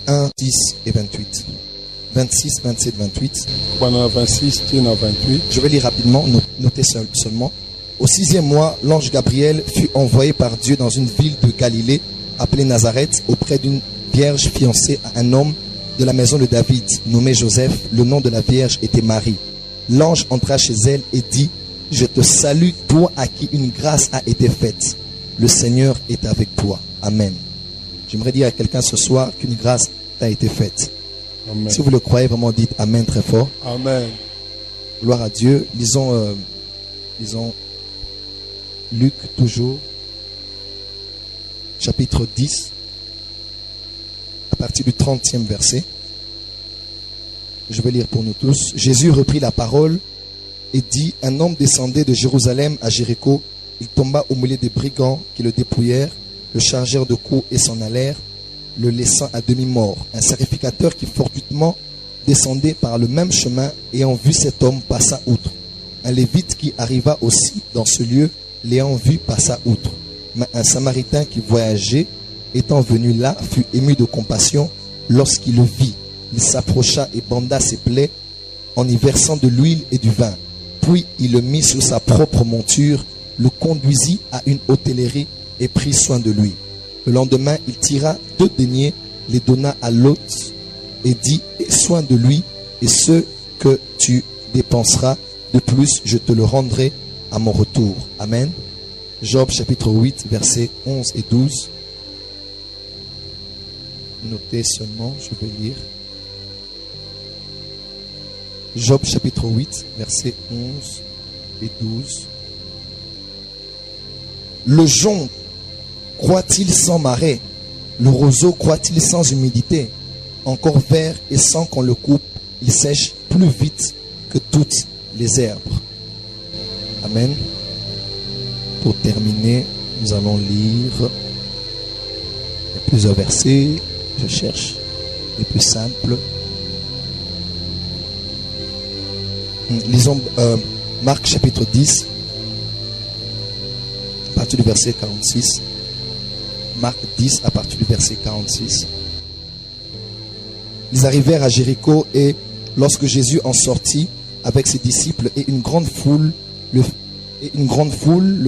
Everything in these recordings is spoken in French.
1, 10 et 28. 26, 27, 28. 26, 28. Je vais lire rapidement, notez seulement. Au 6e mois, l'ange Gabriel fut envoyé par Dieu dans une ville de Galilée appelée Nazareth auprès d'une vierge fiancée à un homme de la maison de David nommé Joseph. Le nom de la vierge était Marie. L'ange entra chez elle et dit: je te salue, toi à qui une grâce a été faite. Le Seigneur est avec toi. Amen. J'aimerais dire à quelqu'un ce soir qu'une grâce t'a été faite. Amen. Si vous le croyez vraiment, dites Amen très fort. Amen. Gloire à Dieu. Lisons Luc toujours, chapitre 10, à partir du 30e verset. Je vais lire pour nous tous. Jésus reprit la parole et dit: un homme descendait de Jérusalem à Jéricho. Il tomba au milieu des brigands qui le dépouillèrent, le chargèrent de coups et s'en allèrent, le laissant à demi-mort. Un sacrificateur qui fortuitement descendait par le même chemin, ayant vu cet homme, passa outre. Un lévite qui arriva aussi dans ce lieu, l'ayant vu, passa outre. Mais un samaritain qui voyageait, étant venu là, fut ému de compassion lorsqu'il le vit. Il s'approcha et banda ses plaies en y versant de l'huile et du vin. Puis il le mit sur sa propre monture, le conduisit à une hôtellerie et prit soin de lui. Le lendemain, il tira 2 deniers, les donna à l'hôte et dit: aie soin de lui, et ce que tu dépenseras de plus, je te le rendrai à mon retour. Amen. Job chapitre 8, versets 11 et 12. Notez seulement, je vais lire. Job chapitre 8, versets 11 et 12. Le jonc croît-il sans marée? Le roseau croît-il sans humidité? Encore vert et sans qu'on le coupe, il sèche plus vite que toutes les herbes. Amen. Pour terminer, nous allons lire plusieurs versets. Je cherche les plus simples. Lisons Marc chapitre 10, à partir du verset 46. Marc 10, à partir du verset 46. Ils arrivèrent à Jéricho, et lorsque Jésus en sortit avec ses disciples et une grande foule, le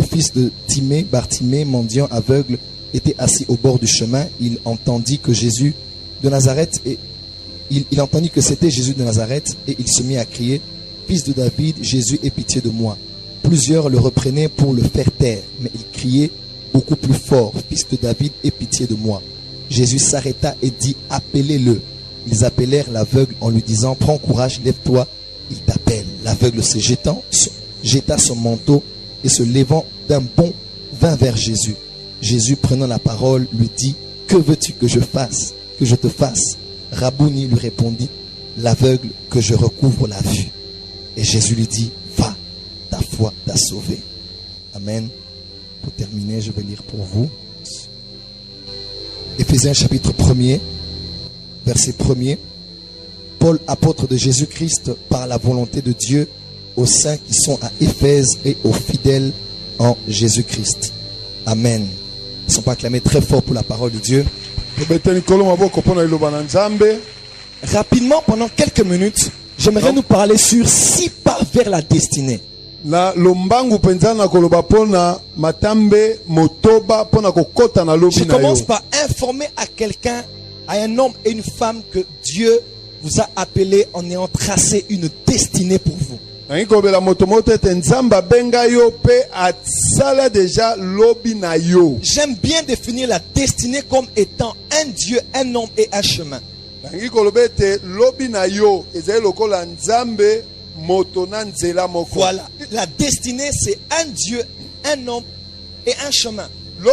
fils de Timée, Bartimée, mendiant aveugle, était assis au bord du chemin. Il entendit que Jésus de Nazareth, et il entendit que c'était Jésus de Nazareth, et il se mit à crier: Fils de David, Jésus, aie pitié de moi. Plusieurs le reprenaient pour le faire taire, mais il criait beaucoup plus fort: Fils de David, aie pitié de moi. Jésus s'arrêta et dit: appelez-le. Ils appelèrent l'aveugle en lui disant: prends courage, lève-toi, il t'appelle. L'aveugle se jeta son manteau et se levant d'un bond vint vers Jésus. Jésus, prenant la parole, lui dit: que veux-tu que je fasse, que je te fasse? Rabouni, lui répondit l'aveugle, que je recouvre la vue. Et Jésus lui dit: va, ta foi t'a sauvé. Amen. Pour terminer, je vais lire pour vous Éphésiens chapitre 1er, verset 1er. Paul, apôtre de Jésus-Christ, par la volonté de Dieu, aux saints qui sont à Éphèse et aux fidèles en Jésus-Christ. Amen. Ils ne sont pas acclamés très fort pour la parole de Dieu. Rapidement, pendant quelques minutes, j'aimerais nous parler sur 6 pas vers la destinée. Je commence par informer à quelqu'un, à un homme et une femme, que Dieu vous a appelé en ayant tracé une destinée pour vous. J'aime bien définir la destinée comme étant un Dieu, un homme et un chemin. Voilà, la destinée c'est un Dieu, un homme et un chemin. Il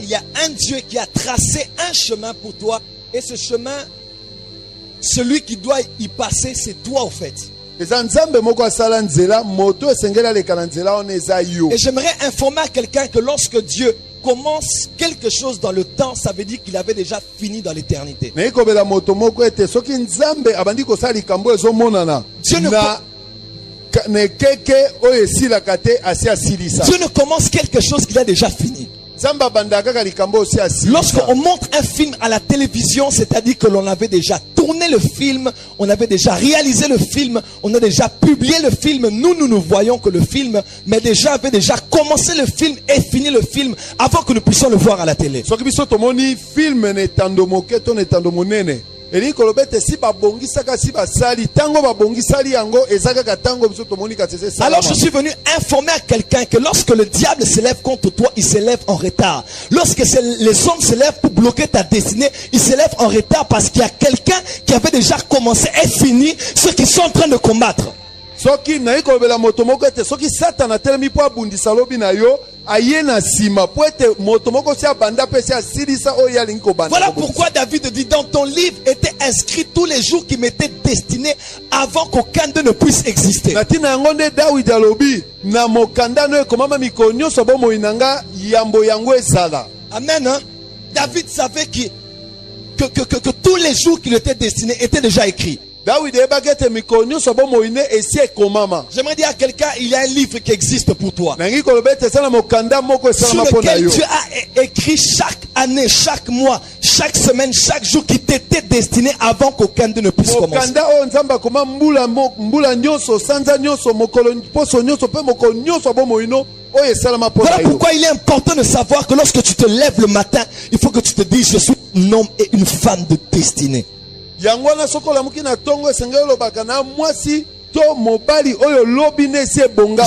y a un Dieu qui a tracé un chemin pour toi, et ce chemin, celui qui doit y passer, c'est toi au fait. Et j'aimerais informer à quelqu'un que lorsque Dieu commence quelque chose dans le temps, ça veut dire qu'il avait déjà fini dans l'éternité. Dieu ne commence quelque chose qu'il a déjà fini. Lorsqu'on montre un film à la télévision, c'est-à-dire que l'on avait déjà tourné le film, on avait déjà réalisé le film, on a déjà publié le film. Nous voyons que le film, mais déjà avait déjà commencé le film et fini le film avant que nous puissions le voir à la télé. Alors je suis venu informer à quelqu'un que lorsque le diable s'élève contre toi, il s'élève en retard. Lorsque les hommes se lèvent pour bloquer ta destinée, ils s'élèvent en retard parce qu'il y a quelqu'un qui avait déjà commencé et fini ceux qui sont en train de combattre. Voilà pourquoi David dit dans ton livre étaient inscrits tous les jours qui m'étaient destinés avant qu'aucun d'eux ne puisse exister. Amen. Hein? David savait que tous les jours qui lui étaient destinés étaient déjà écrits. J'aimerais dire à quelqu'un, il y a un livre qui existe pour toi, sur lequel tu as écrit chaque année, chaque mois, chaque semaine, chaque jour qui t'était destiné avant qu'aucun d'eux ne puisse commencer. Voilà pourquoi il est important de savoir que lorsque tu te lèves le matin, il faut que tu te dises: je suis un homme et une femme de destinée. Je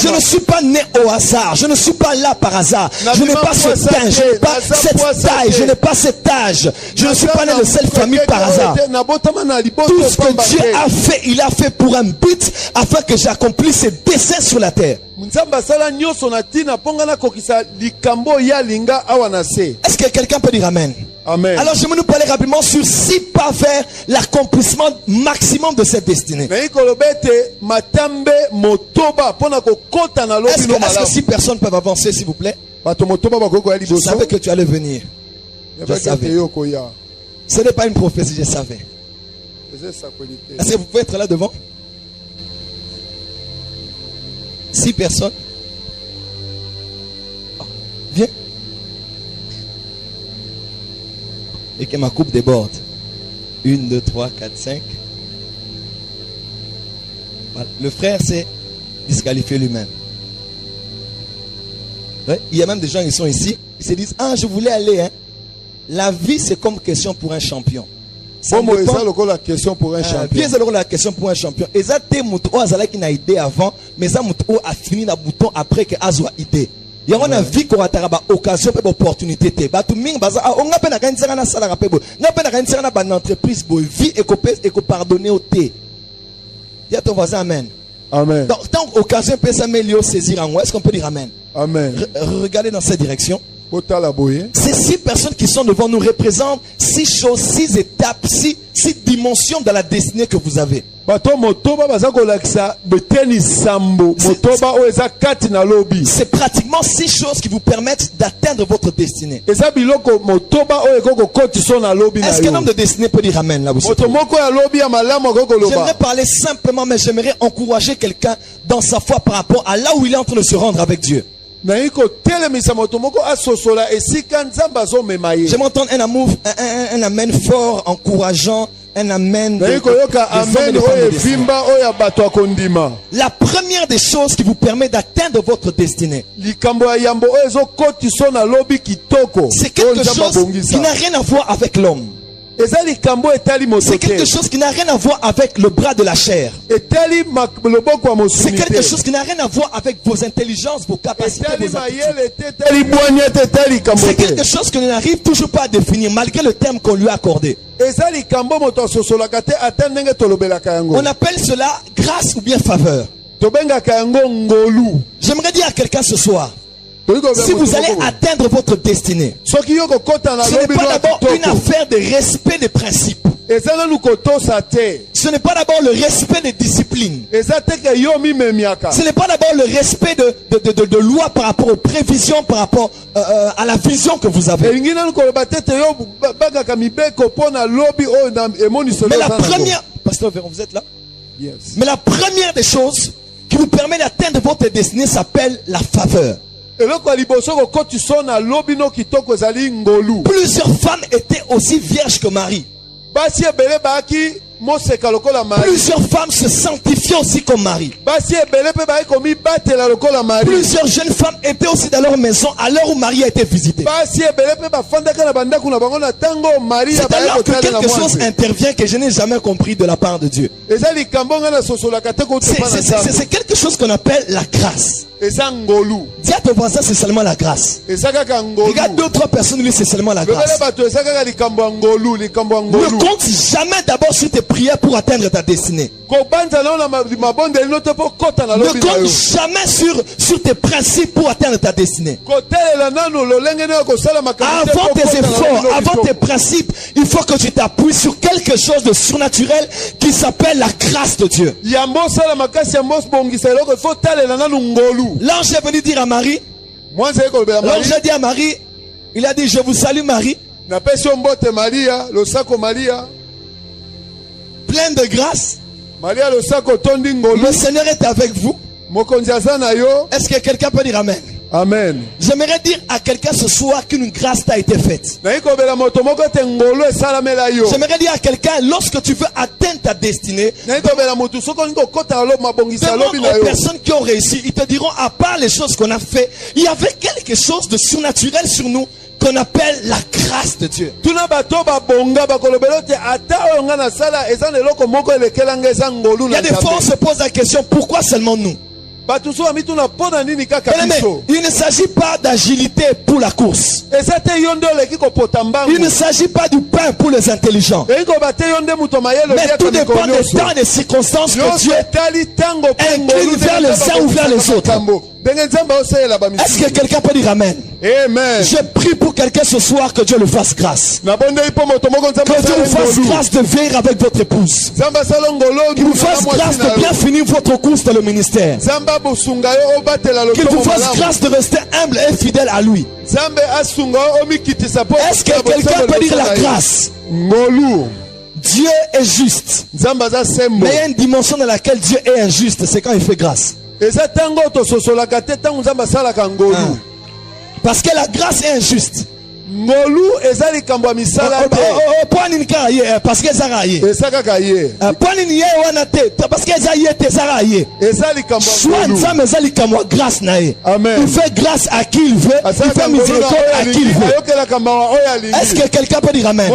ne suis pas né au hasard. Je ne suis pas là par hasard. Je n'ai pas ce teint. Je n'ai pas cette taille. Je n'ai pas cet âge. Je ne suis pas né de cette famille par hasard. Tout ce que Dieu a fait, il a fait pour un but, afin que j'accomplisse ses desseins sur la terre. Est-ce que quelqu'un peut dire amen? Amen. Alors je vais nous parler rapidement sur 6 pas vers l'accomplissement maximum de cette destinée. Est-ce que 6 personnes peuvent avancer, s'il vous plaît? Je savais que tu allais venir. Je savais. Ce n'est pas une prophétie, je savais. Est-ce que vous pouvez être là devant? 6 personnes. Oh, viens. Et que ma coupe déborde. 1, 2, 3, 4, 5. Voilà. Le frère s'est disqualifié lui-même. Ouais. Il y a même des gens qui sont ici. Ils se disent: ah, je voulais aller. Hein. La vie, c'est comme question pour un champion. La question pour un champion. Bien, c'est la question pour un champion. Et ça, t'es mouton azala qui n'a idée avant, mais ça mouton a fini la bouton après que azwa idée. Il y a une vie qu'on a occasion et opportunité. Batu ming baza on a peine à gagner na salaire pebo. Na peine à gagner na ban entreprise bo vie et ko pardonner au thé. Dis à ton voisin amen. Amen. Donc tant occasion peut s'améliorer saisir en moi. Est-ce qu'on peut dire amen? Amen. Regardez dans cette direction. Ces 6 personnes qui sont devant nous représentent 6 choses, 6 étapes, 6 dimensions dans la destinée que vous avez. C'est pratiquement 6 choses qui vous permettent d'atteindre votre destinée. Est-ce qu'un homme de destinée peut dire amen là? J'aimerais parler simplement, mais j'aimerais encourager quelqu'un dans sa foi par rapport à là où il est en train de se rendre avec Dieu. J'aimerais entendre un amen fort, encourageant, un amen de la première des choses qui vous permet d'atteindre votre destinée, c'est quelque chose qui n'a rien à voir avec l'homme. C'est quelque chose qui n'a rien à voir avec le bras de la chair. C'est quelque chose qui n'a rien à voir avec vos intelligences, vos capacités, vos aptitudes. C'est quelque chose que l'on n'arrive toujours pas à définir malgré le terme qu'on lui a accordé. On appelle cela grâce ou bien faveur. J'aimerais dire à quelqu'un ce soir: si vous allez atteindre votre destinée, ce n'est pas d'abord une affaire de respect des principes. Ce n'est pas d'abord le respect des disciplines. Ce n'est pas d'abord le respect de loi par rapport aux prévisions, par rapport à la vision que vous avez. Mais la première, Pasteur Véron, vous êtes là? Yes. Mais la première des choses qui vous permet d'atteindre votre destinée s'appelle la faveur. Plusieurs femmes étaient aussi vierges que Marie. Plusieurs femmes se sanctifiaient aussi comme Marie. Plusieurs jeunes femmes étaient aussi dans leur maison à l'heure où Marie a été visitée. C'est alors que quelque chose intervient que je n'ai jamais compris de la part de Dieu. C'est quelque chose qu'on appelle la grâce. Dis à ton voisin, c'est seulement la grâce. Regarde 2 ou 3 personnes, lui, c'est seulement la grâce. Ne compte jamais d'abord sur tes prières pour atteindre ta destinée. Ne compte jamais sur tes principes pour atteindre ta destinée. Avant tes efforts, avant tes principes, il faut que tu t'appuies sur quelque chose de surnaturel qui s'appelle la grâce de Dieu. L'ange est venu dire à Marie. L'ange a dit à Marie, il a dit, je vous salue Marie, pleine de grâce. Le Seigneur est avec vous. Est-ce que quelqu'un peut dire amen? Amen. J'aimerais dire à quelqu'un ce soir qu'une grâce t'a été faite. J'aimerais dire à quelqu'un, lorsque tu veux atteindre ta destinée, demande aux personnes qui ont réussi, ils te diront, à part les choses qu'on a fait, il y avait quelque chose de surnaturel sur nous qu'on appelle la grâce de Dieu. Il y a des fois on se pose la question, pourquoi seulement nous? Il ne s'agit pas d'agilité pour la course. Il ne s'agit pas du pain pour les intelligents. Mais tout dépend des temps et des circonstances que Dieu incline vers les uns ou vers les autres. Est-ce que quelqu'un peut dire amen? Amen. Je prie pour quelqu'un ce soir que Dieu le fasse grâce. Que Dieu vous fasse grâce de veiller avec votre épouse. Qu'il vous fasse grâce de bien finir votre course dans le ministère. Qu'il vous fasse grâce de rester humble et fidèle à lui. Est-ce que quelqu'un peut dire la grâce? Dieu est juste. Mais il y a une dimension dans laquelle Dieu est injuste, c'est quand il fait grâce. Parce que la grâce est injuste. Parce que il fait grâce à qui il veut, il fait miséricorde à qui il veut. Est-ce que quelqu'un peut dire amen?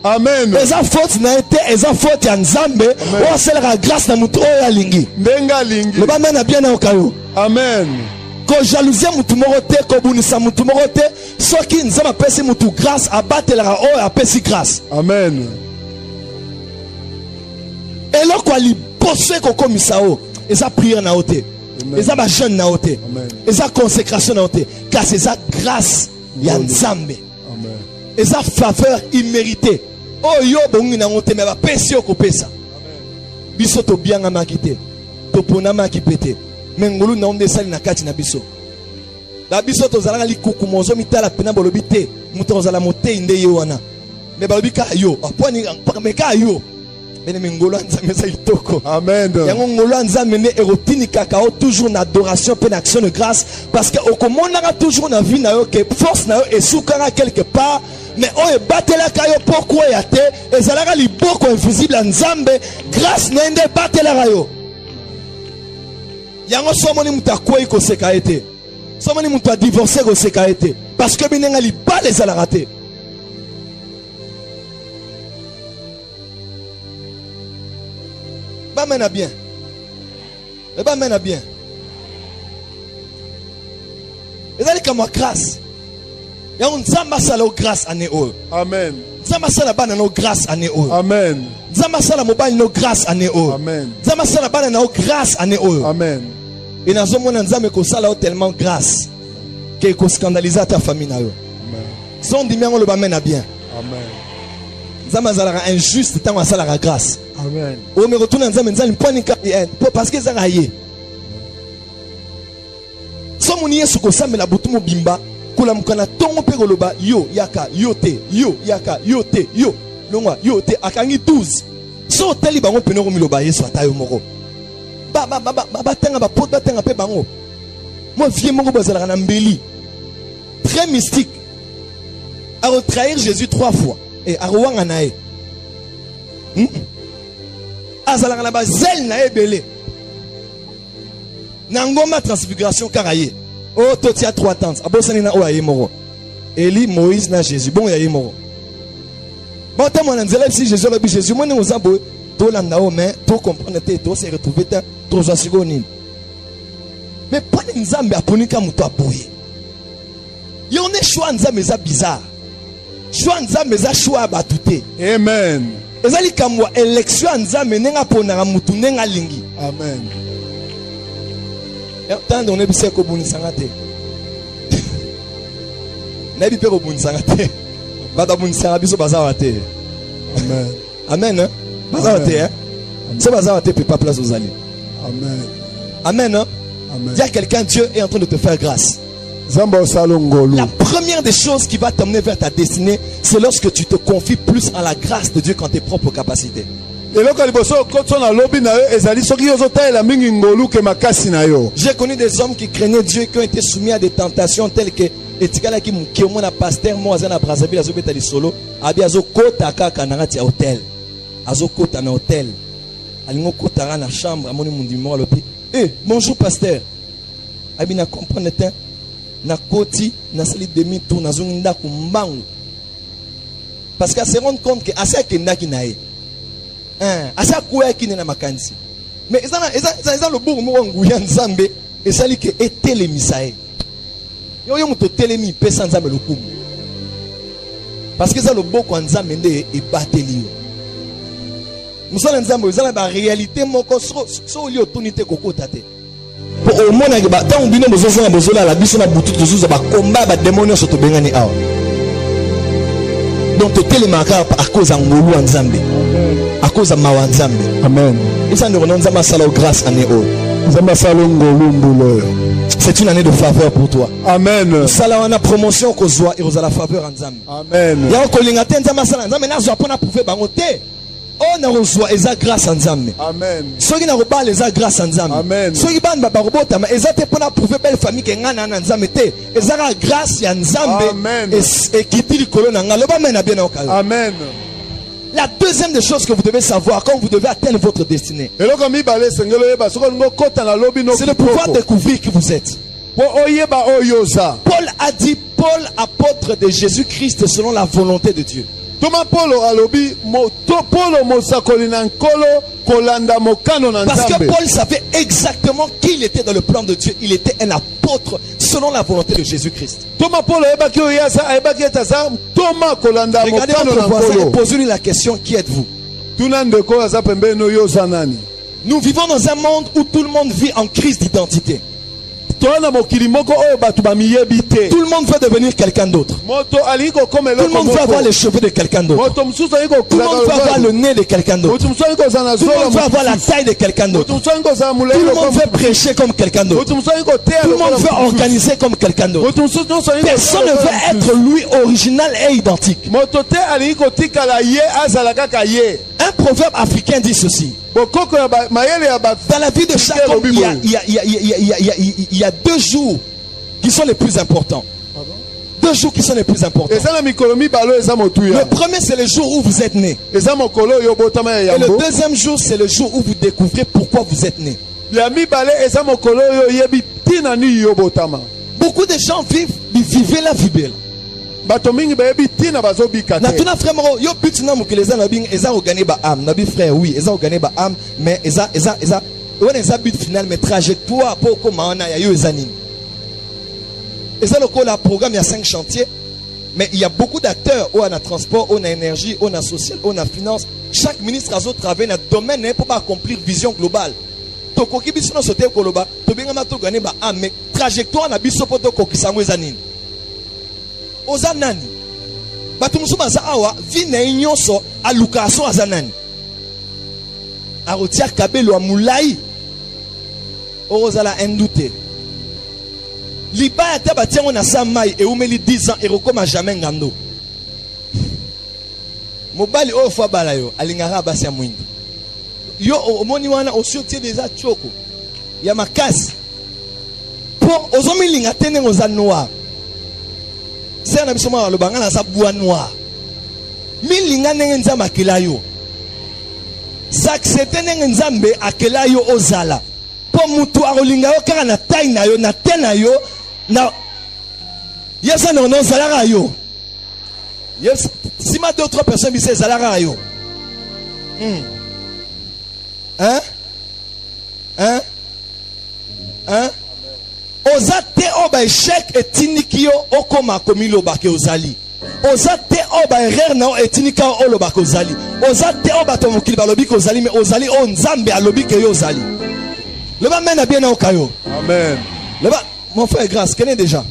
Amen. Amen. Ko jalousie mutu morote ko bunisa mutu morote soki nzama pesi mutu grâce abatelaka oyo apesi grâce. Amen. Eloko ali poso ko komisa o eza prière na ote eza ba jeûne na ote eza consécration na ote car c'est ça grâce ya Nzambe. Amen. Eza faveur imméritée oyo bongi na ote me ba pesi ko pesa. Biso to bianga makite to ponama kipete. Mengulu na onde sali na kati na biso. La biso to zalanga likuku mozo mitala pena bolobite muto zala mote inde yewana. Me balobika yo aponi meka yo. Bene mengulu nzambe sa itoko. Amen. Yango ngulu nzambe ne erotini kakao toujours na adoration pe na action de grâce parce que okomonaka toujours na vie na yo que force na yo esukanga quelque part mais on est batela kayo pourquoi yate ezalaka liboko invisible nzambe grâce na inde batela yo. Yango somoni mutu akwei koseka ete somoni mutu a divorcé koseka ete parce que binenga liba les a raté. Ba mena bien. Le ba mena bien. Ezali kama grâce. Yango nzamba sala grâce ane o. Amen. Nzamba sala bana no grâce ane o. Amen. Nzamba sala mobali no grâce ane o. Amen. Nzamba sala bana no grâce ane o. Amen. Et na zomona nzambe ko sala tellement grâce que ko scandaliser ta famille na yo. Amen. Son dimiango le ba mena bien. Amen. Nzamba sala injuste tant wa sala grâce. Amen. O me retourne nzambe nzambe poni ka parce que ça raillé. So moni yesu ko sambela butu mobimba kula mukana tongo pe koloba yo yaka yo te yo yaka yo te yo longwa yo te akangi 12 so teli bango peno ko miloba yesu atayo moko Batenga ba pot batenga pe bango. Moi vieux moko bazala na mbeli. Très mystique. A retrahir Jésus 3 fois et a rowanga nae. Azala na ba zel na ebele. Nangoma transfiguration karaye. Oh totia 3 temps. Abosani na o aye moro. Eli Moïse na Jésus. Bon ya ye moro. Bon tellement on nzela si Jésus lobi Jésus moi nous abo to la nao mais to comprendre te to se retrouver ta to za sigoni. Mais pas nzambe aponika muto aboye. Yo ne choix nzambe za bizarre. Choix nzambe za choix batute. Amen. Ezali kamwa élection nzambe nenga pona mutu nenga lingi. Amen. Tant on est bise ko bunisanga te. Na bi pe ko bunisanga te. Bata bunisanga biso bazawa te. Amen. Amen. Hein? Bazawa te hein. C'est bazawa te peut pas place aux alliés. Amen. Amen. Hein? Amen. Il y a quelqu'un, Dieu est en train de te faire grâce. Zamba salongolo. La première des choses qui va t'amener vers ta destinée, c'est lorsque tu te confies plus en la grâce de Dieu qu'en tes propres capacités. J'ai connu des hommes qui craignaient Dieu, qui ont été soumis à des tentations telles que etikala ki mukiomo na pasteur mo azana Brazzaville azobeta li solo abi azokota kaka na ngati ya hotel azokota na hotel alingo kota na chambre amoni mundi mo alopi bonjour pasteur abi na comprendre te na koti na sali demi tour na zongi ndako mbangu parce qu'à se rendre compte que asa kendaki nae asa kuya kine na makanisi mais ezana le bourg mo nguya nzambe esali ke etele misae yo muto telemi pesa nzambe lokumu parce que ça le beau kwa nzambe nde e bateli yo musala nzambe ezala ba réalité moko so li otunite kokota te po o mona ke ba tant bino bozozo na bozola la biso na butu tozuza ba combat ba démonios so to bengani awa donc to telemaka à cause ya ngolu nzambe à cause ya mawa nzambe. Amen. Isa ndo nzambe sala grâce ane o nzambe sala ngolu mbulo. C'est une année de faveur pour toi. Amen. Salawana promotion ko zwa et la faveur en nzambe. Amen. Ya ko linga te nzambe sala nzambe na zwa pona prouver bango te. On a reçu eza grâce en nzambe. Amen. Soki na robala eza grâce en nzambe. Amen. Soki ban ba robota ma eza te pona prouver belle famille ke ngana na nzambe te. Eza grâce ya nzambe. Amen. Et kitili kolona ngalo ba mena bien okalo. Amen. La deuxième des choses que vous devez savoir quand vous devez atteindre votre destinée, c'est le pouvoir découvrir qui vous êtes. Paul a dit, Paul, apôtre de Jésus-Christ selon la volonté de Dieu. Parce que Paul savait exactement qui il était dans le plan de Dieu. Il était un apôtre selon la volonté de Jésus-Christ. Regardez votre voisin et posez-lui la question, qui êtes-vous? Nous vivons dans un monde où tout le monde vit en crise d'identité. Tout le monde veut devenir quelqu'un d'autre. Tout le monde veut avoir les cheveux de quelqu'un d'autre. Tout le monde veut avoir le nez de quelqu'un d'autre. Tout le monde veut avoir la taille de quelqu'un d'autre. Tout le monde veut prêcher comme quelqu'un d'autre. Tout le monde veut organiser comme quelqu'un d'autre. Personne ne veut être lui original et identique. Un proverbe africain dit ceci. Dans la vie de chaque homme, il y a 2 jours qui sont les plus importants. 2 jours qui sont les plus importants. Le premier, c'est le jour où vous êtes né. Et le deuxième jour, c'est le jour où vous découvrez pourquoi vous êtes né. Beaucoup de gens vivaient la vie belle. Natuna frère moro yo but na mukeleza na bing eza organiser ba âme na bi frère oui eza organiser ba âme mais eza on eza but final mais trajectoire pour comment na ya yo eza nini eza loko la programme il y a 5 chantiers mais il y a beaucoup d'acteurs on a transport on a énergie on a social on a finance chaque ministre a son travail dans domaine pour accomplir vision globale to koki biso no sote koloba to benga ma to organiser ba âme mais trajectoire na biso poto kokisango eza nini Ozanani batumusu baza awa vina nyonso alukaso azanani arotia kabelo amulai ozala endute libaya ta batiango na samai e umeli 10 ans e rekoma jamais ngando mobali o fwa bala yo alingara basi ya mwindu yo omoni wana osio déjà choko ya makasi pour ozomilinga tene ngoza noir c'est na biso ma lo banga na sa bois noir milinga ndenge nzambe akela yo s'accepter ndenge nzambe akela yo ozala po mutu akolinga yo kaka na taille na yo na te na yo na yesa no zalaka yo yes si ma 2 ou 3 personnes bise zalaka yo Ozate oba échec etiniki yo okoma komilo bake ozali. Ozate oba erreur na etinika oloba kozali. Ozate oba to mokili balobi kozali mais ozali o nzambe alobi ke yo ozali. Le ba mena bien na okayo. Amen. Le ba mon frère grâce connaît déjà.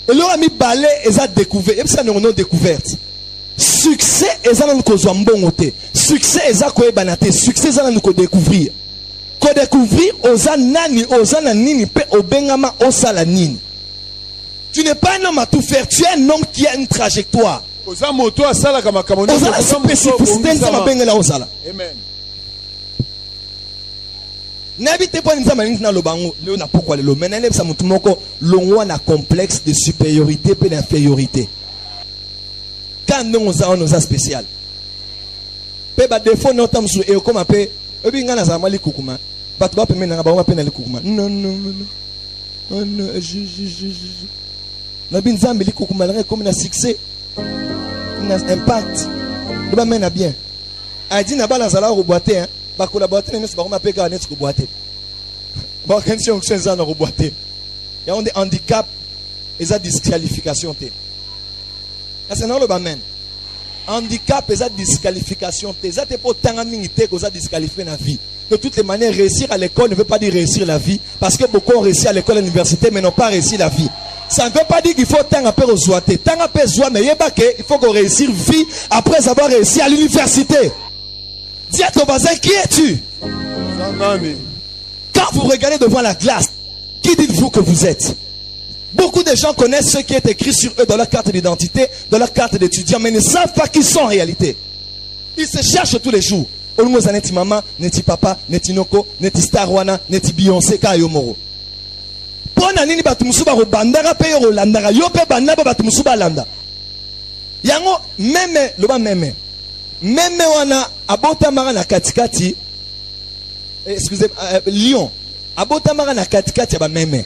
Et leur ami balé eza découvert et ça non découverte. Succès eza na ko zwa mbongo te. Succès eza ko ebanate, succès eza na ko découvrir. Ko découvrir oza nani, oza na nini pe obengama osala nini. Tu n'es pas un homme à tout faire, tu es un homme qui a une trajectoire. Oza moto asala kama kamono. Oza la spécificité nzama bengela osala. Amen. N'habitez pas nzama na lobango, le na pourquoi le menene sa mutu moko longwa na complexe de supériorité pe d'infériorité. Quand nous avons nos spécial. Pe ba défaut no tam su e comme apé ebi ngana za mali kukuma. Batu ba pe menanga ba pe na le kukuma. Non non non. Oh non, je. Na bin nzambe li kukuma la comme na succès. Na impact. Le ba mena bien. A dit na ba la zala roboiter hein. Ba collaborateur ne se ba pe ka net ko boiter. Ba kan si on chenza na roboiter. Ya on des handicap et ça disqualification te. C'est non le bamen. Handicap et ça disqualification te. Ça te pour tanga mingité que ça disqualifier la vie. De toutes les manières, réussir à l'école ne veut pas dire réussir la vie. Parce que beaucoup ont réussi à l'école et à l'université, mais n'ont pas réussi la vie. Ça ne veut pas dire qu'il faut tant à peu rezoiter. Tant à peu zoiter, mais il faut qu'on réussisse vie après avoir réussi à l'université. Dis à ton voisin, qui es-tu? Quand vous regardez devant la glace, qui dites-vous que vous êtes? Beaucoup de gens connaissent ce qui est écrit sur eux dans leur carte d'identité, dans leur carte d'étudiant, mais ne savent pas qui sont en réalité. Ils se cherchent tous les jours. Olmoza neti mama, neti papa, neti noko, neti starwana, neti Beyoncé ka yomoro. Pona nini batu musuba ko bandara pe yo landara yo pe bandaba batu musuba landa. Yango meme loba meme. Meme wana abota mara na katikati. Excusez Lyon. Abota mara na katikati ba meme.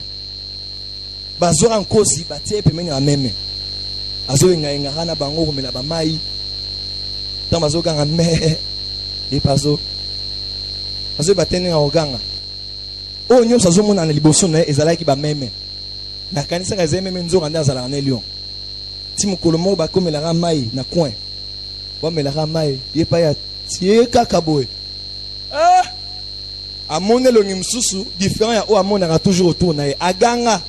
Bazora nkosi batie pe menya meme. Azo nga ngana bango komela ba mai. Tamazo ganga me. Et pazo batene na oganga o nyonso azomona na liboso na ezalaki ba meme na kanisa ka meme nzonga ndazala na Lyon ti mukolo mo ba komela mai na coin ba mela mai yepa ya tie kaka boy amone lo ngimsusu différent ya o amona toujours autour na aganga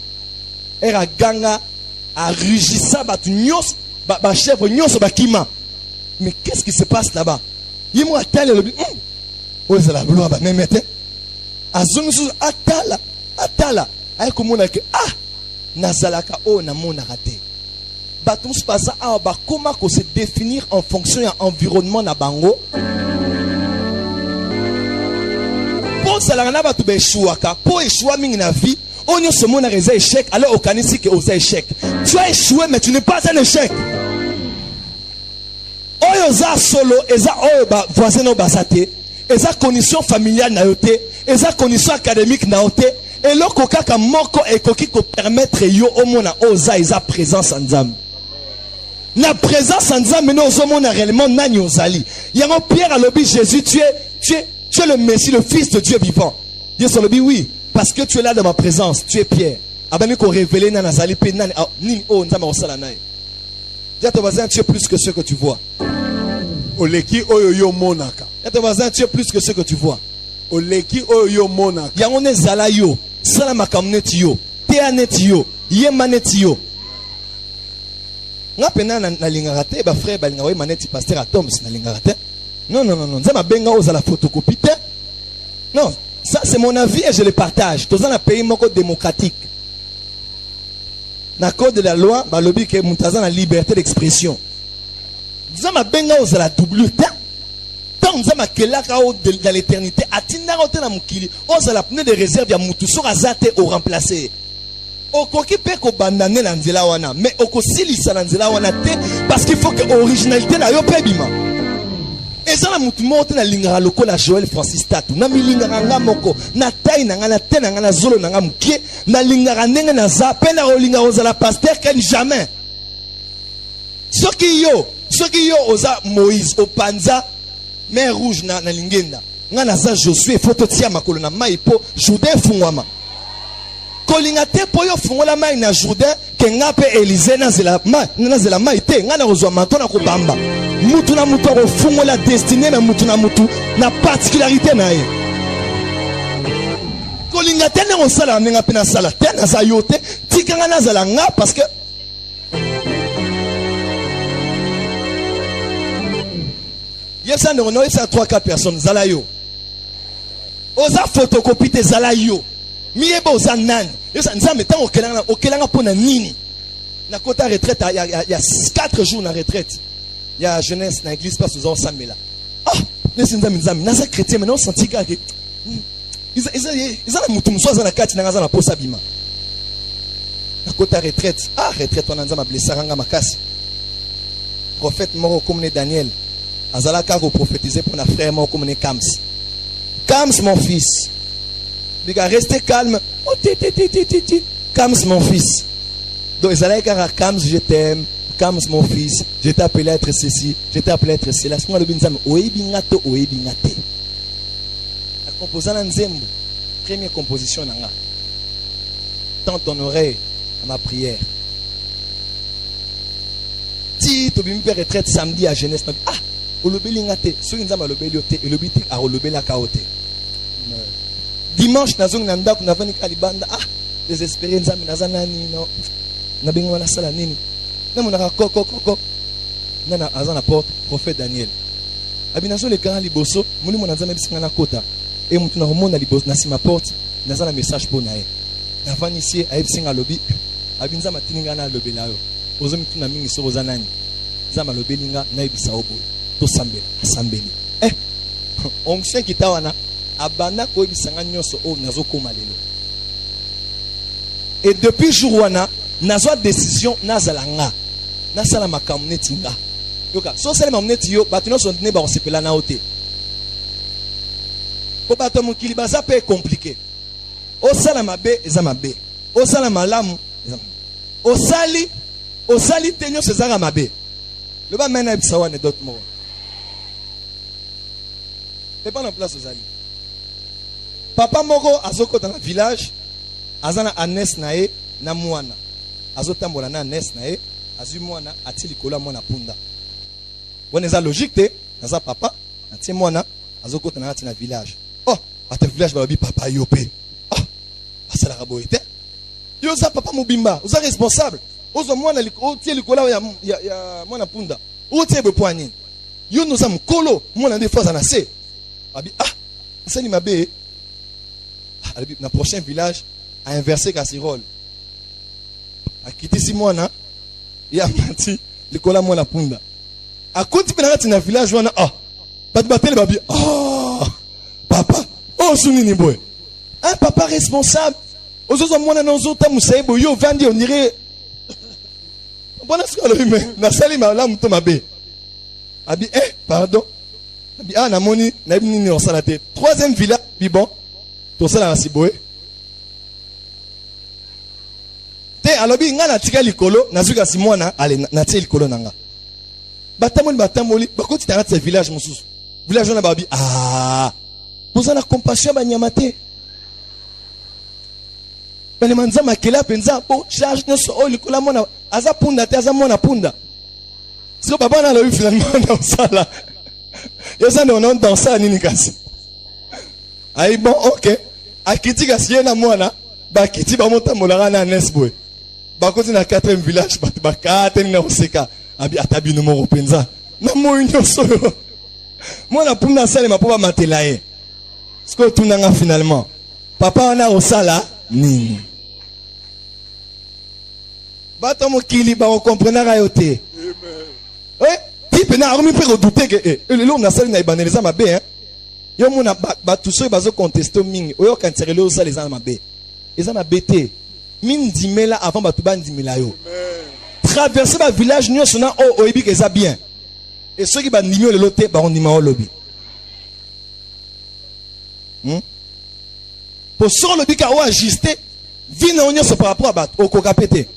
era ganga a rugissa batu nyos ba chèvre nyos ba kima. Mais qu'est-ce qui se passe là-bas? Il m'a attelé le oh c'est la bloua ba même était azonsu atala ay ko mona ke nazalaka o na mona raté batum spasa a ba comment ko se définir en fonction de environnement na bango pour ça na batu be shuaka pour échouer mingi na vie on yo se mona reza échec alors au kanisi que aux échec tu as échoué mais tu n'es pas un échec. Oyo za solo eza oyo ba voisin no basate eza condition familiale na yote eza condition académique na yote et loko kaka moko ekoki ko permettre yo omona oza eza présence en Nzambe na présence en Nzambe no ozomona réellement nani ozali yango Pierre alobi Jésus tu es le Messie le fils de Dieu vivant. Dieu alobi oui parce que tu es là dans ma présence tu es Pierre abani ko révéler na nazali pe nani nini o Nzambe osala nae. Dis à ton voisin tu es plus que ce que tu vois. Oleki oyo monaka. Et ton voisin, tu es plus que ce que tu vois. Oleki oyo monaka. Yangone zala yo, sala makamnet yo, teanet yo, yemanet yo. Nga pena na lingarate, ba frère ba lingawe maneti pasteur Atoms na lingarate. Non. Nzama benga oza la photocopie. Non, ça c'est mon avis et je le partage. Dans un pays moko démocratique. Na code de la loi, ba lobi ke mutaza na liberté d'expression. Zama benga oza la double ta tant nous avons dans l'éternité, atina rote na mukili, oza la pneu de réserve ya mutu so azate au remplacer. Okoki pe ko bandane na nzela wana, mais okosilisa na nzela wana te parce qu'il faut que originalité na yo pe bima. Eza na mutu mo te na lingara lokola Joël Francis Tatu, na milingara nga moko, na taille na nga na te na nga na zolo na nga mukie, na lingara ndenge na za pe na lingara ozala pasteur ken jamais. Soki yo oza Moïse opanza mer rouge na lingenda. Nga na za Josué photo tia makolo na mai po Jourdain fungwama. Kolinga te po yo fungola mai na Jourdain ke nga pe Élisée na zela mai te nga na ozwa manto na kobamba. Mutu na mutu ko fungola destinée na mutu na particularité na ye. Kolinga te ne osala nga pe na sala te na za yo te tikanga na zala nga parce que yesa ne ono yesa 3-4 personnes zala yo. Oza photocopie te zala yo. Miyeba oza nani. Yesa nzambe tant okelanga pona nini. Na kota retraite il y a 4 jours na retraite. Il y a jeunesse na église pas sous samela. Ah, nesi nzambe naza chrétien mais non senti ka ke. Ils ont mutu musoza na kati na na posa bima. Na kota retraite. Ah, retraite on nzamba blessaranga makasi. Prophète moro comme Daniel. Azalaka ko prophétiser pour notre frère mon comme Kams. Kams mon fils. Biga restez calme. Oh ti. Kams mon fils. Donc Azalaka Kams je t'aime. Kams mon fils. Je t'ai appelé à être ceci, je t'ai appelé à être cela. Moi le binzam oebingato. La composant la nzembo. Première composition nanga. Tends ton oreille à ma prière. Si tu veux me faire retraite samedi à jeunesse. Ah, olobelingate. So nzamba olobeliote, elobiti a olobela kaote. Dimanche na zongi na ndako na vani kalibanda. Ah, désespéré nzambe nazanani no. Na bengo na sala nini. Na monaka koko. Na azana porte prophète Daniel. Abinazo le kan liboso, moni mona nzambe bisinga na kota. Et mutu na romona liboso na sima porte, nazana message pour nae. Na vani ici a bisinga lobi. Abinza matininga na lobela yo. Ozo mitu na mingi so ozanani. Zama lobelinga na ibisa obo. To sambela, asambeli. Onction kitawana abana ko ibisanga nyoso o nazo koma lelo. Et depuis jour wana nazwa décision nazalanga. Nasala makamneti nga. Yoka, so sele mamneti yo batino so ne ba osepela na ote. Ko bato mukili baza pe compliqué. O sala mabe eza mabe. O sala malamu eza. Osali tenyo sezanga mabe. Le ba mena ibisa wana d'autres mots. C'est pas en place aux alliés. Papa moko azoko dans le village, azana anes nae na mwana. Azotambola na anes nae, azu mwana atili kola mwana punda. Bon eza logique te, naza papa, ati mwana azoko na na village. Oh, ate village ba bi papa yope. Ah, asala raboite. Yo za papa mobimba, oza responsable. Ozo mwana tie likola ya mwana punda. O tie be poignée. Yo nous am kolo, mwana de fois na se. Abi ah, c'est ni mabe. Dans le prochain village, a inversé casserole. A quitté si mwana, il a menti, le cola mwana punda. A côté de dans village, on a ah, pas de battre le babi. Ah, papa, oh souni boy. Un papa responsable. Aux autres mwana nos autres musaibo yo vandi on dirait. Bon est-ce que le humain, na sali ma la muto mabe. Abi pardon. Ah, na moni, na ibini on salate. Troisième village, bi bon. To sala na siboé. Te alobi nga na tika likolo, na zuka simona, ale na tika likolo nanga. Batamoli, bakoti tanga ce village mususu. Village na babi. Ah. Vous avez la compassion ba nyamate. Bane manza makela penza po charge no so likolo mona aza punda te aza mona punda. Siko baba na lo finalement na sala. Yosa ne on danse à nini kasi. Aïe bon ok. Akiti kasi na mwana ba kiti ba monta molanga na Nesboy. Ba koti na 4e village ba kate na oseka. Abi atabi no mo penza. Na mo nyoso. Mwana punda sale ma poba matelaye. Siko tunanga finalement. Papa na osala nini. Bato mo kili ba comprendre ra yote. Amen. Eh, type maintenant armi peut redouter que l'homme n'a sali na ibaneleza mabe hein. Yo mona ba tout ceux bazo contester mingi. Oyo kantirele o ça les ans mabe. Les ans mabe te. Min dimela avant ba tuba ndimela yo. Traverser ba village nyo sona o oyebi que ça bien. Et ceux qui ba ndimio le loté ba on ndima o lobby. Pour sur le bika ou ajuster vina onyo so par rapport à bat au kokapete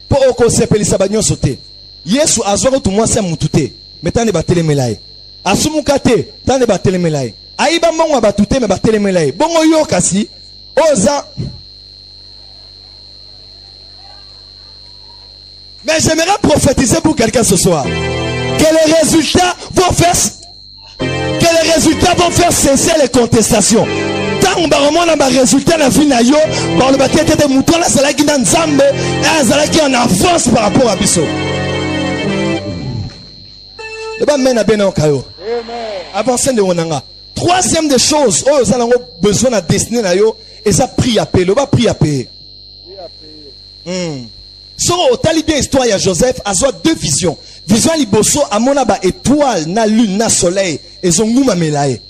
pour oko sepelisa banyo sauter yesu azwa tout moi c'est mutute metane batele melaye asumukate tane batele melaye aiba mongo batute me batele melaye bongo yo kasi oza. Mais j'aimerais prophétiser pour quelqu'un ce soir que les résultats vont faire cesser les contestations. Tant on a un résultat la vie na yo, par le bâtiment de mouton là, c'est là qui dans Nzambe, et c'est là qui en avance par rapport à Bisso. Le bas mène à Beno Kayo. Avancez de Onanga. Troisième des choses, oh, ça a besoin de destiner na yo, et ça prie à payer. Le bas prie à payer. So, au talibé histoire, il y a Joseph, a soit deux visions. Vision liboso, à mon aba étoile, na lune, na soleil, et zongouma melaye.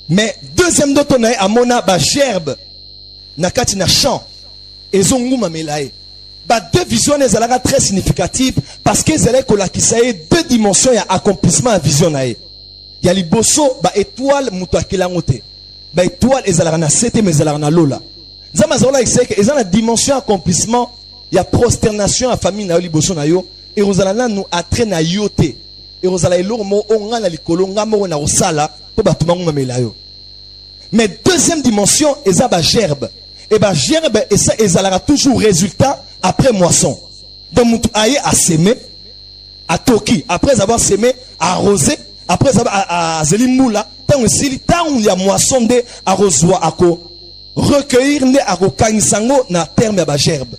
Mais deuxième d'autonaï, à mon aba gerbe, na kati na champ, et zongouma melaye. Bah, deux visions, elles sont très significatives, parce qu'elles allaient collaquer deux dimensions, il y a accomplissement à vision nae. Il y a liboso, bah, étoile, moutoua kelangote. Bah, étoile, elles allaient na sete, mais elles allaient na lola. Zamazola, il sait qu'elles ont la dimension accomplissement. Il y a prosternation à famille na liboso na yo et rozala nous atre na yote et rozala elormo onga na likolo ngamo na osala po batumangu mamela yo. Mais deuxième dimension eza ba gerbe et ba gerbe et ça ezalaka toujours résultat après moisson. Donc mutu aye a semer a toki après avoir semé arrosé après avoir a zelimula tant sili tant il y a moisson de arrosoir ako recueillir ne ako kangisango na terme ya ba gerbe.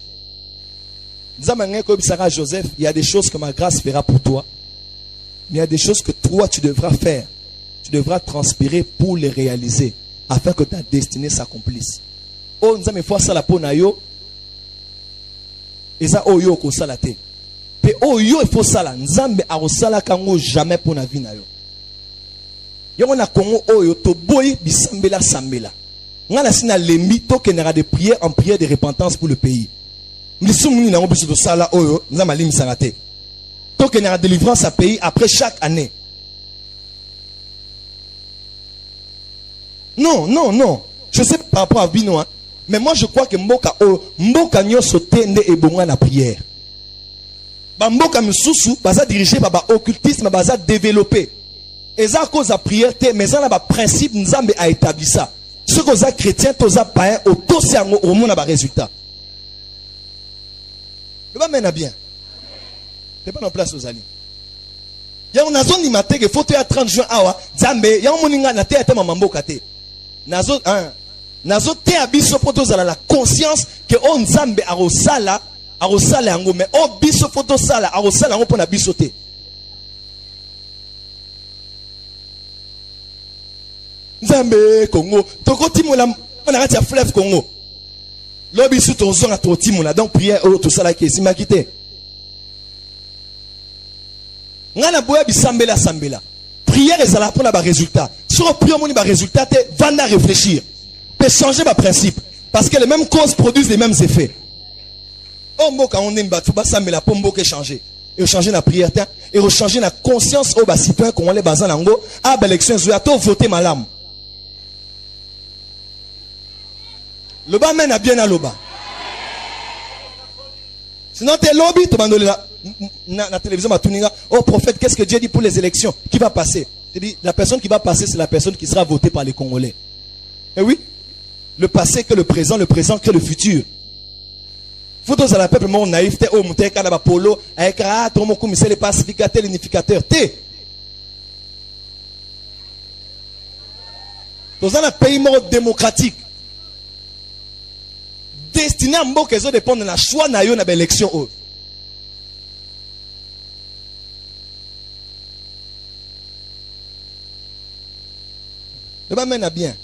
Joseph, il y a des choses que ma grâce fera pour toi. Mais il y a des choses que toi tu devras faire. Tu devras transpirer pour les réaliser. Afin que ta destinée s'accomplisse. Oh, nous avons fait ça la peau na yo. Et ça, oh yo, ko salate. Pe oh yo, il faut ça là. Nzambe a osala kango jamais pour na vie na yo. Yo on a kongo oh yo, to boy bisambela sambela. Ngana sina lembi to kenera de prière en prière de repentance pour le pays. Nous sommes dans de ça là, nous avons limité ça. Tant qu'il y a une délivrance à payer après chaque année. Non, non, non. Je sais par rapport à Bino, hein, mais moi je crois que Mboka nyo sauté ne est bon à la prière. Mboka msusu, baza dirigé par occultisme, baza développé. Et ça à cause de la prière, mais ça n'a principe, nous avons établi ça. Ce que vous êtes chrétiens, vous êtes païens, au monde a un résultat. Le bas mène à bien. Tu n'es pas en place aux alliés. Il y a une zone qui m'a dit qu'il faut 30 juin. Zambe, il y a un moninga na te ate mamambo kate. Nazo te abiso poto zala la conscience que on zambe arosala yango mais o biso poto sala arosala yango pona biso te. Zambe Congo, toko timola on arrête ya fleuve Congo. Lobi sous ton zone à ton timola donc prière tout ça là qui est ma quitté. Ngana boya bisambela sambela. Prière et ça la prendre ba résultat. Sur prière moni ba résultat te vanda réfléchir. Peut changer ma principe parce que les mêmes causes produisent les mêmes effets. Oh mboka on aime ba tout ba sambela pour mboka changer. Et changer la prière et rechanger la conscience au ba citoyen qu'on les bazan nango à ba élection zo to voter malam. Le bas mène à bien à l'oba. Sinon, t'es lobby, tu vas la télévision, oh prophète, qu'est-ce que Dieu dit pour les élections? Qui va passer? Je dis, la personne qui va passer, c'est la personne qui sera votée par les Congolais. Eh oui, le passé que le présent que le futur. Faut dans la peuple, mon naïf, t'es au monté, kanaba polo, avec tout mon commissaire, les pacificateurs, les unificateurs, t'es. Dans un pays mort démocratique. Destiné à Mboka, ils dépendent de la choix na yo na l'élection. Le bas mène à bien.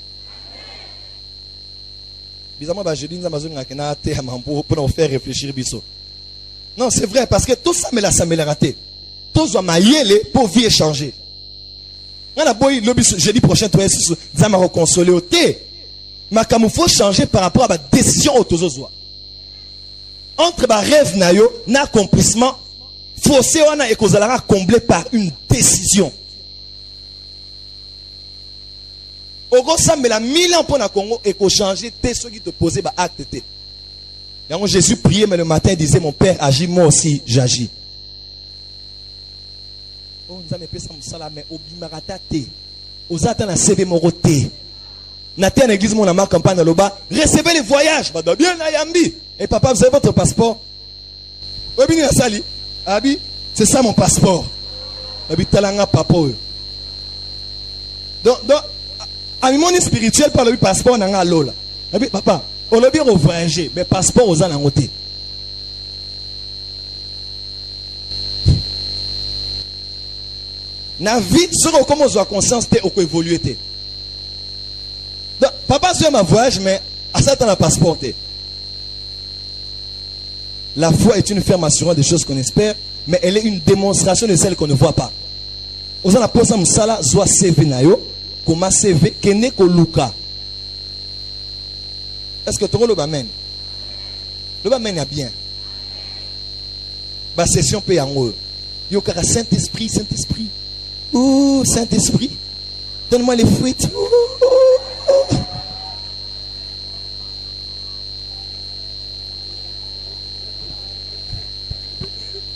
Bizarrement, je dis pour nous faire réfléchir biso. Non, c'est vrai, parce que tout ça, mais là, ça me l'a raté. tous doivent mailler pour vie échanger. On a beau jeudi prochain, tu vas me reconsoler au thé. Mais comme il faut changer par rapport à la décision autozozoa. Entre ma rêve nayo, n'accomplissement, forcé on a et qu'on a comblé par une décision. Au gros, ça me la 1000 ans pour le Congo et qu'on changer tes ceux qui te posaient bah acte té. Et Jésus priait mais le matin il disait mon père agit moi aussi j'agis. Oh nous avons fait ça musala mais obimarata té. Ozata na CV moro té. Na té en église mon ama campagne dans le bas recevez les voyages bah bien na yambi. Et papa vous avez votre passeport. Obini na sali. Abi c'est ça mon passeport. Abi talanga papa. Donc à mon spirituel par le passeport nanga lola. Abi papa, on le bien voyager mais passeport aux en côté. Na vie sur comment on a conscience té ou évoluer té. Donc papa je ma voyage mais à ça t'as un passeport té. La foi est une ferme assurance des choses qu'on espère mais elle est une démonstration de celles qu'on ne voit pas. Aux en a posé musala zoa CV nayo. Comment CV kene ko luka. Est-ce que tu le bamen? Le bamen est bien. Ba session paye en haut. Yo kara Saint-Esprit, Saint-Esprit. Ouh, Saint-Esprit. Donne-moi les fruits.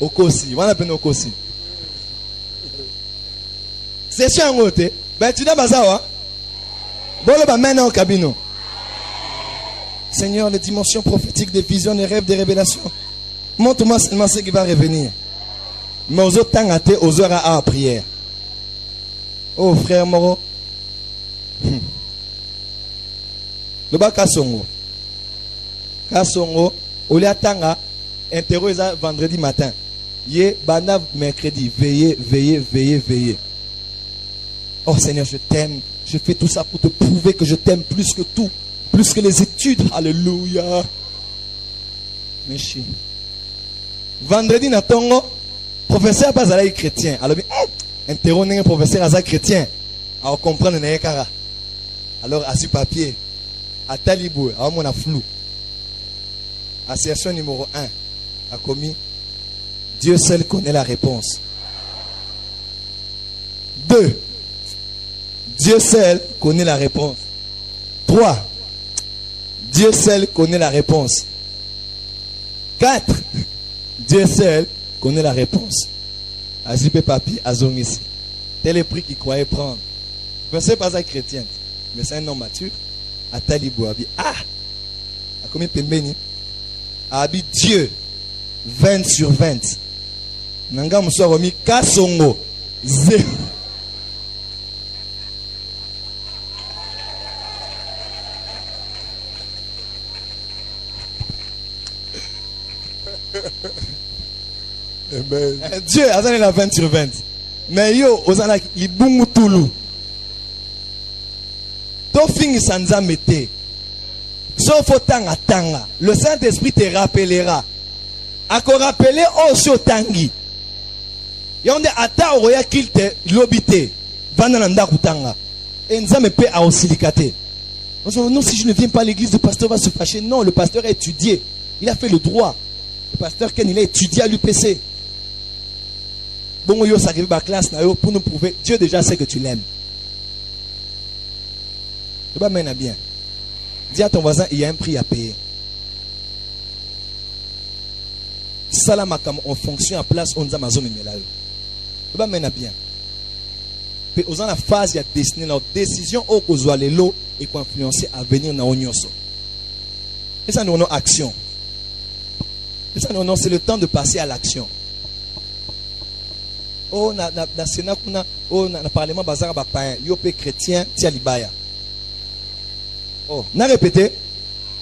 Okosi, on appelle Okosi. Session en haut. Ben tu n'as pas ça, bon le bah maintenant au cabinet. Seigneur, les dimensions prophétiques des visions, des rêves, des révélations. Montre-moi seulement ce qui va revenir. Mais aux autres temps, aux heures à prière. Oh frère Moro. Le bas Kassongo. Kassongo. Au lieu tanga, interroge vendredi matin. Yé, bana mercredi. Veillez, veillez, veillez, veillez. Oh Seigneur, je t'aime. Je fais tout ça pour te prouver que je t'aime plus que tout. Plus que les études. Alléluia. Merci. Vendredi, Natongo, professeur Bazalaï chrétien. Alors, interroge un professeur Aza chrétien. Alors, comprendre n'est pas. Alors, à ce papier, à Talibou, à mon flou. Assertion numéro 1. A commis. Dieu seul connaît la réponse. 2. Dieu seul connaît la réponse. 3. Dieu seul connaît la réponse. 4. Dieu seul connaît la réponse. Azipé papi, azong ici. Tel est le prix qu'il croyait prendre. Je ne sais pas ça chrétien, mais c'est un homme mature. À Talibou, Abi. Ah! À combien pembeni? Abi Dieu. 20 sur 20. Nanga Moussa Romi Kasongo. 0. Amen. Dieu a donné la 20 sur 20. Mais yo, osana libungu tulu. To fingi sanza mete. Sauf tanga tanga. Le Saint-Esprit te rappellera. Ako rappeler aussi tangi. Yonde ata oya kilte lobité. Vanda nanda kutanga. Et nzame pe a osilikate. Non, si je ne viens pas à l'église, le pasteur va se fâcher. Non, le pasteur a étudié. Il a fait le droit. Le pasteur Ken, il a étudié à l'UPC. Bon, yo, ça arrive à la classe, pour nous prouver, Dieu déjà sait que tu l'aimes. Tu vas mener bien. Dis à ton voisin, il y a un prix à payer. Salamakam, on fonctionne en place, on dit à ma zone, tu vas mener bien. Puis, aux la phase, il y a destiné leur décision au cause les lots et pour influencer à venir dans l'Onyoso. Et ça, nous avons action. Et ça, non, c'est le temps de passer à l'action. Oh, na Sénat, oh, na Parlement, bazar, bapain, yopé chrétien, tia libaya. Oh, n'a répété,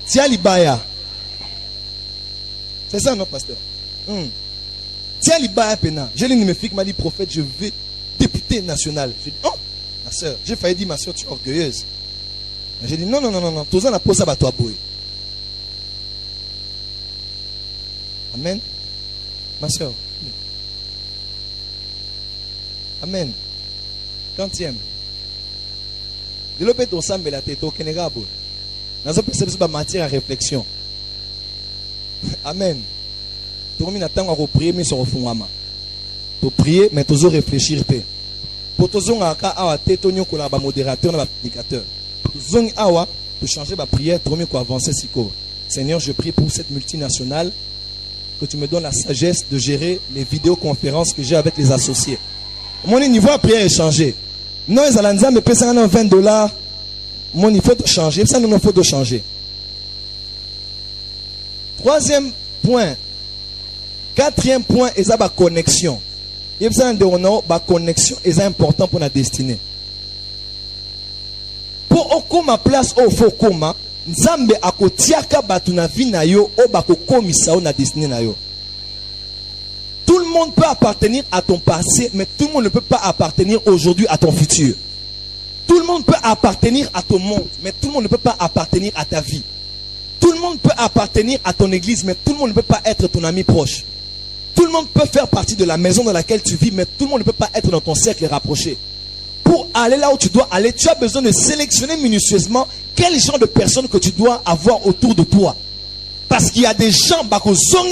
tia libaya. C'est ça, non, pasteur? Tia libaya, pena. J'ai l'une de mes filles qui m'a dit, prophète, je vais député national. J'ai dit, oh, ma soeur, j'ai failli dire, ma soeur, tu es orgueilleuse. J'ai dit, non, tous en a posé à toi, boy. Amen. Ma soeur. Amen. 30e. De l'opé ton sambe la tête au Kenegabo. Dans un peu c'est matière à réflexion. Amen. Tout le monde attend à prier mais sur le fond ama. Tu prier mais tu réfléchir pe. Pour tu zonga ka awa tête onyo ko la ba modérateur na ba prédicateur. Tu zonga awa pour changer ma prière, tu mieux ko avancer siko. Seigneur, je prie pour cette multinationale que tu me donnes la sagesse de gérer les vidéoconférences que j'ai avec les associés. Mon niveau à prière est changé. Non, ils allaient me payer $20. Mon niveau de changer. Ça, nous faut de changer. Troisième point. Quatrième point, c'est la connexion. Il y a une connexion est important pour la destinée. Pour okoma place au faux coma, Nzambe akotiaka batu na vie na yo o bako komisa na destinée na yo. Tout le monde peut appartenir à ton passé, mais tout le monde ne peut pas appartenir aujourd'hui à ton futur. Tout le monde peut appartenir à ton monde, mais tout le monde ne peut pas appartenir à ta vie. Tout le monde peut appartenir à ton église, mais tout le monde ne peut pas être ton ami proche. Tout le monde peut faire partie de la maison dans laquelle tu vis, mais tout le monde ne peut pas être dans ton cercle rapproché. Pour aller là où tu dois aller, tu as besoin de sélectionner minutieusement quel genre de personnes que tu dois avoir autour de toi. Parce qu'il y a des gens qui sont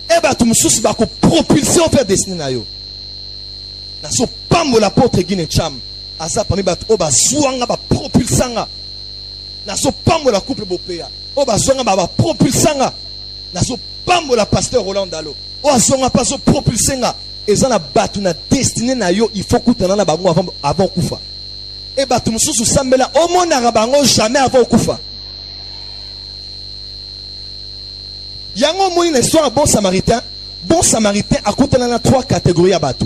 et bah tu me soucies bah propulser au faire destiné na yo. Na so pambo la porte guine cham. Asa parmi bah o bah zwanga bah propulsanga. Na so pambo la couple bopéa. O bah zwanga bah propulsanga. Na so pambo la pasteur Roland Dalo. O zwanga pas so propulsenga. Et ça la batu na destiné na yo il faut que na bango avant kufa. Et bah tu me soucies sambela au monde na bango jamais avant kufa. Yango moi une histoire bon samaritain a coûté dans 3 catégories à bateau.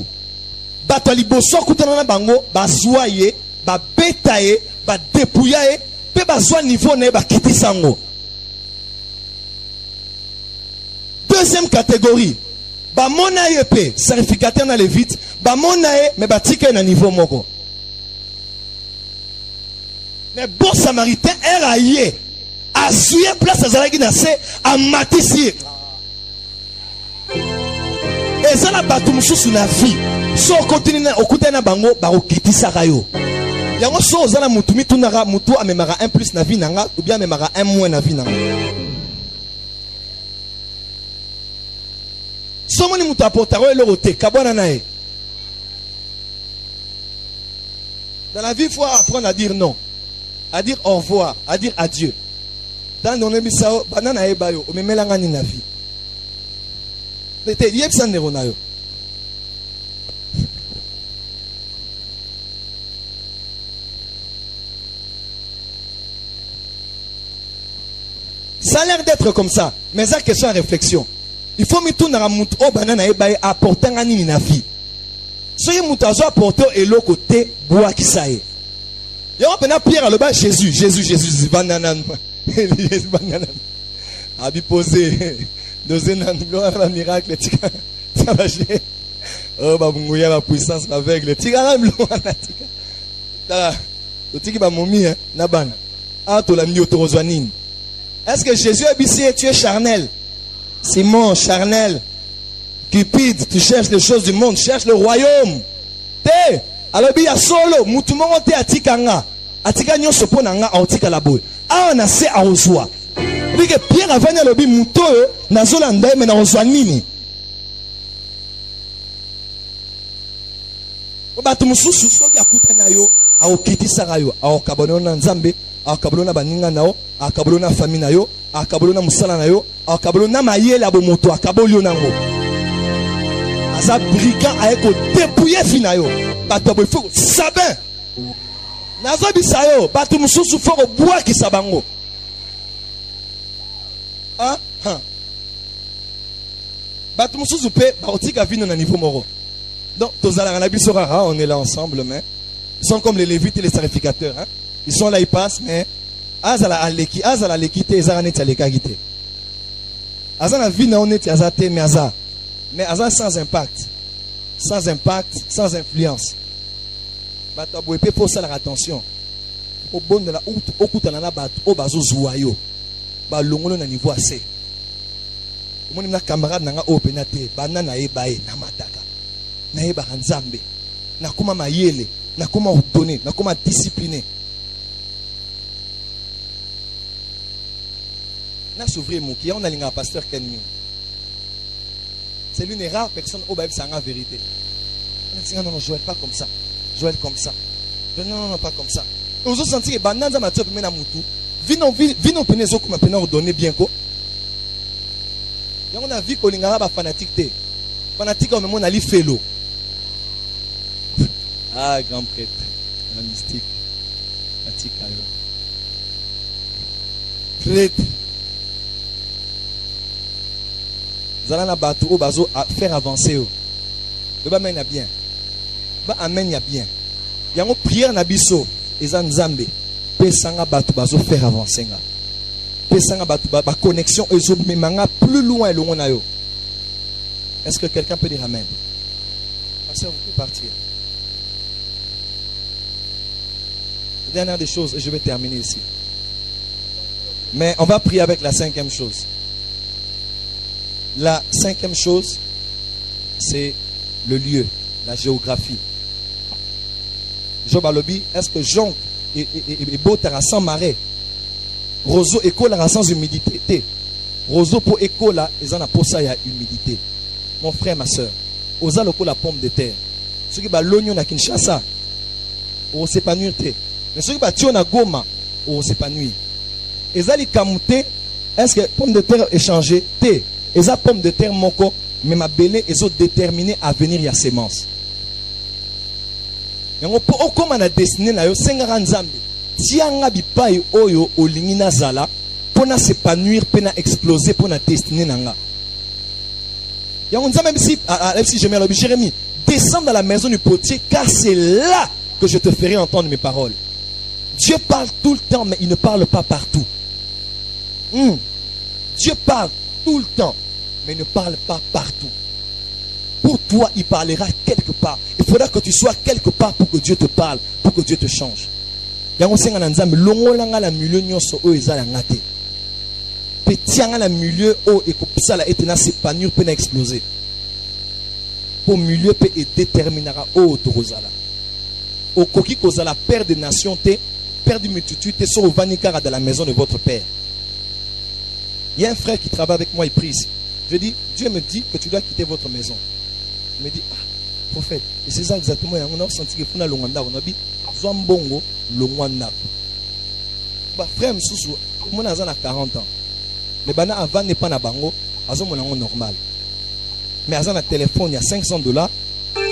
Bateau liboso a coûté dans bango, bazoye, ba betaye, ba dépouiller, pe bazoa niveau ne ba kiti sango. Deuxième catégorie, ba monaye pe, sacrificateur na levite, ba monaye mais ba tika na niveau moko. Mais bon samaritain est raillé. Azouye place azalaki na se amatisi. Et ça la batu mususu na vie. So continue na okuta na bango ba okitisa kayo. Yango so ozala mutu mitunaka mutu amemaka 1 plus na vie nanga ou bien amemaka 1 moins na vie nanga. So moni mutu apotaro eloko te kabona na ye. Dans la vie il faut apprendre à dire non, à dire au revoir, à dire adieu. Dans nos émissions, banana et bayo, on me met la gagne na vie. C'était yep san neronayo. Ça a l'air d'être comme ça, mais ça question à réflexion. Il faut me tourner à mouto au banana et bayo apporter un gagne na vie. Ce qui mouto a apporté et l'autre côté bois qui ça est. Il y a un Pierre à le bas Jésus banana. Abi posé doser nan gloire la miracle tika ça va gérer oh ba bunguya la puissance aveugle tika la mloana tika ta to tiki ba momi na bana a to la mi autorozwanine. Est-ce que Jésus a dit tu es charnel? Simon charnel cupide, tu cherches les choses du monde, cherche le royaume te alors bi ya solo mutu mongo te atikanga atika nyonso pona nga atika la boy a na se a ozwa. Dit que Pierre avait le bi muto na zolanda mais na ozwa nini. Batu mususu soki akuta na yo a okitisa yo a okabona nzambe a okabona baninga nao a okabona famille na yo a okabona musala na yo a okabona mayela bo moto akabolio nango. Aza brigand a eko dépouiller fina yo. Batu bo faut sabin. Nazo bisayo batu mususu faut bois ki sabango. Batu mususu pe ba otika vino na niveau moro. Donc tozala na biso rara on est là ensemble mais ils sont comme les lévites et les sacrificateurs hein. Ils sont là ils passent mais azala lekite ezara neti alekagite. Azana vino on est azate mais azar. Mais azar sans impact, sans influence. Batu aboepe faut faire attention. Au bon de la out okuta na batu o bazo zuayo. Ba longolo na niveau assez. Omoni na camarade nanga opena te, banana ebae na mataka. Na eba nzambe. Na kuma mayele, na kuma ordonner, na kuma discipliner. Na s'ouvrir mon qui on a l'inga pasteur Kenny. C'est l'une des rares personnes au baïf sanga vérité. On a dit non, Joël pas comme ça. Joël comme ça. Non, pas comme ça. Vous avez senti que banana mathieu peut mener mutu. Vino penezo comme pena ordonner bien quoi. Et on a vu qu'on a fanatique té. Fanatique on a li félo. Ah, grand prêtre, un mystique, fanatique alors. Prêtre. Vous allez bateau bazo à faire avancer. Le bas mène bien. Ba amen ya bien. Yango prière na biso eza nzambe. Pesanga bateau bazo faire avancer nga. Pesanga bateau ba connexion ezo memanga plus loin et loin na yo. Est-ce que quelqu'un peut dire amen? Pasteur, vous pouvez partir. Dernière des choses, et je vais terminer ici. Mais on va prier avec la cinquième chose. La cinquième chose, c'est le lieu, la géographie. Job Alobi, est-ce que Jean et Botara sans marais, Roseau écola sans humidité, Roseau pour écola, ils en a pour ça, il y a humidité. Mon frère, ma soeur, osa loko la pomme de terre. Ceux qui ba l'oignon à Kinshasa, on s'épanouir. Mais ceux qui ba tion à Goma, on s'épanouir. Et ça, les kamouté, est-ce que pomme de terre échangée, thé? Et ça, pomme de terre, moko, mais ma belle, ils ont déterminé à venir à sémence. Et on peut, comme on a destiné là, senga nzambe, tianga bipai oyo olingina zala, pour na s'épanouir, pour na exploser, pour na destiné nanga. Et on dit même si Jérémie, descends dans la maison du potier, car c'est là que je te ferai entendre mes paroles. Dieu parle tout le temps, mais il ne parle pas partout. Dieu parle tout le temps, mais il ne parle pas partout. Pour toi, il parlera quelque part. Il faudra que tu sois quelque part pour que Dieu te parle, pour que Dieu te change. Il y a un senga nzambe, longolanga la milieu nyonso o ezala ngate. Petianga la milieu o ekopsala etena s'épanouir peut exploser. Pour milieu peut et déterminera o torozala. Au koki kozala père de nation te, père de multitude te sur vanikara dans la maison de votre père. Il y a un frère qui travaille avec moi, il prie ici. Je dis, Dieu me dit que tu dois quitter votre maison. Il me dit, ah, prophète, et c'est ça exactement, on a senti que on a l'onganda, on a dit, Zambongo, l'onganda. Frère, moi, j'ai 40 ans. Mais bana avant n'est pas na bango, azo mon normal. Mais azo na téléphone, il y a $500,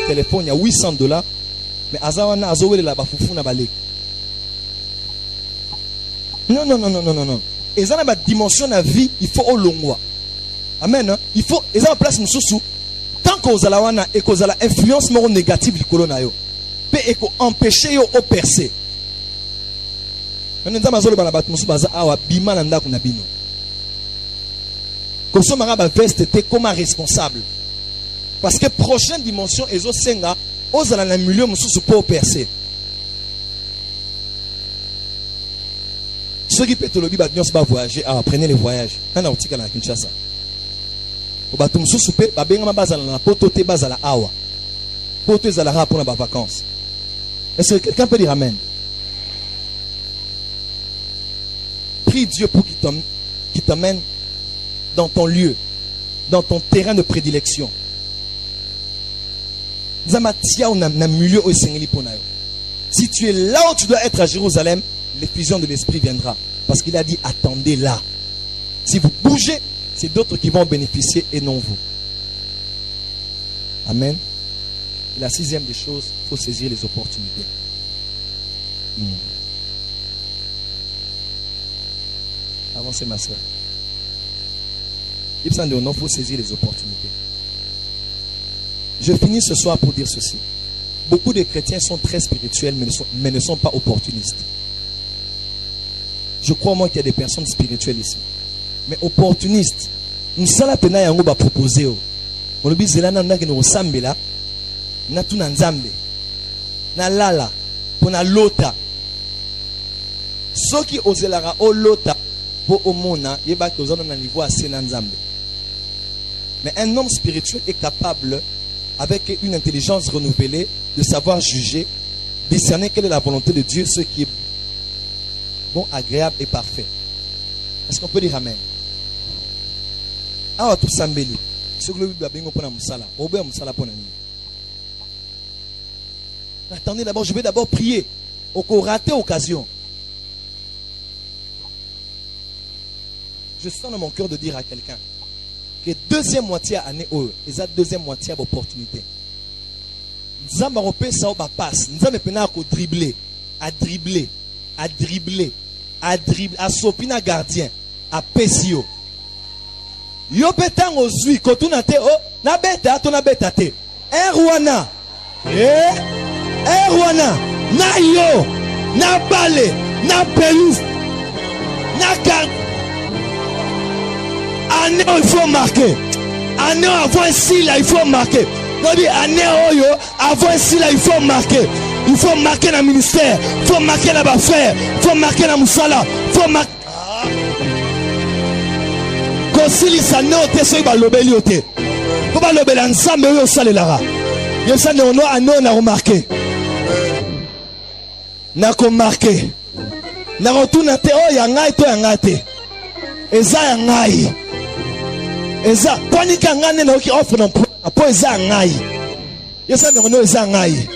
téléphone, il y a $800, mais azo na azo wele la bafufu na balé. Non. Et ça, dans la dimension de la vie, il faut au long. Amen. Il faut, et ça, en place, nous tant qu'on a la et qu'on a l'influence négative du colonayo, peut empêcher au percer. Nous avons comme ça, on veste comme un responsable. Parce que prochaine dimension, ils ont senga, aux ala na milieu, nous pour percer. Ceux qui peuvent le voyager, prenez les voyages. On a outil à la Kinshasa. Au bateau, soupe, babenga bazala na poto te bazala awa. Poto zala pour les vacances. Est-ce que quelqu'un peut dire amen? Prie Dieu pour qu'il t'amène dans ton lieu, dans ton terrain de prédilection. Si tu es là où tu dois être à Jérusalem, l'effusion de l'esprit viendra. Parce qu'il a dit, attendez là. Si vous bougez, c'est d'autres qui vont bénéficier et non vous. Amen. Et la sixième des choses, il faut saisir les opportunités. Avancez ma soeur. Il faut saisir les opportunités. Je finis ce soir pour dire ceci. Beaucoup de chrétiens sont très spirituels mais ne sont pas opportunistes. Je crois moi qu'il y a des personnes spirituelles ici. Mais opportunistes, nous sommes là yango ba proposer. On le dit c'est là na que nous sambela na tu na nzambe. Na lala pour na lota. Ceux qui oselara o lota pour au mona yeba que aux na niveau assez na nzambe. Mais un homme spirituel est capable, avec une intelligence renouvelée, de savoir juger, discerner quelle est la volonté de Dieu, ce qui est bon, agréable et parfait. Est-ce qu'on peut dire Amen? Ah, tout sambeli. Ce que le Bible a bien compris, musala. Obé musala pour nani. Attendez d'abord, je vais d'abord prier. Au raté occasion. Je sens dans mon cœur de dire à quelqu'un que deuxième moitié à année, et la deuxième moitié à l'opportunité. Nous avons ça va passe. Nous avons dribbler, à sopina gardien, à pesio. Yo petang ozui kotuna te o na beta to na beta te. Rwana. Rwana na yo na bale na pelouse na carte. Année il faut marquer. Année avant ici là il faut marquer. Non dit année oyo avant ici là il faut marquer. Il faut marquer dans le ministère, il faut marquer dans les frères, il faut marquer dans Moussala, il faut marquer. Kosili sa note so ba lobeli ote. Ko ba lobela nsambe oyo salela. Yo sa no ano na remarquer. Na ko marquer. Na rotuna te o ya ngai to ya ngate. Eza ya ngai. Eza panika ngane na ki offre na po eza ngai. Yo sa no eza ngai.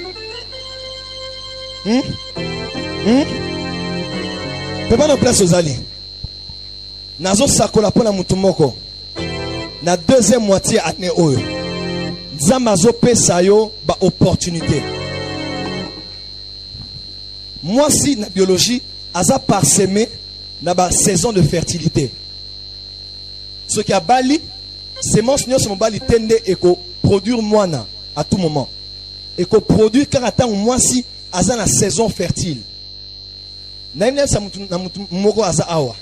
Papa na place aux alliés. Nazo sakola pona mutu moko. Na deuxième moitié année oyo. Nzamazo pesa yo ba opportunité. Moi si na biologie aza parsemé na ba saison de fertilité. Ce qui a bali semence nyo son bali tende eko produire moana à tout moment. Eko produire quand attend moi si aza na saison fertile. Na sa mutu moko aza awa.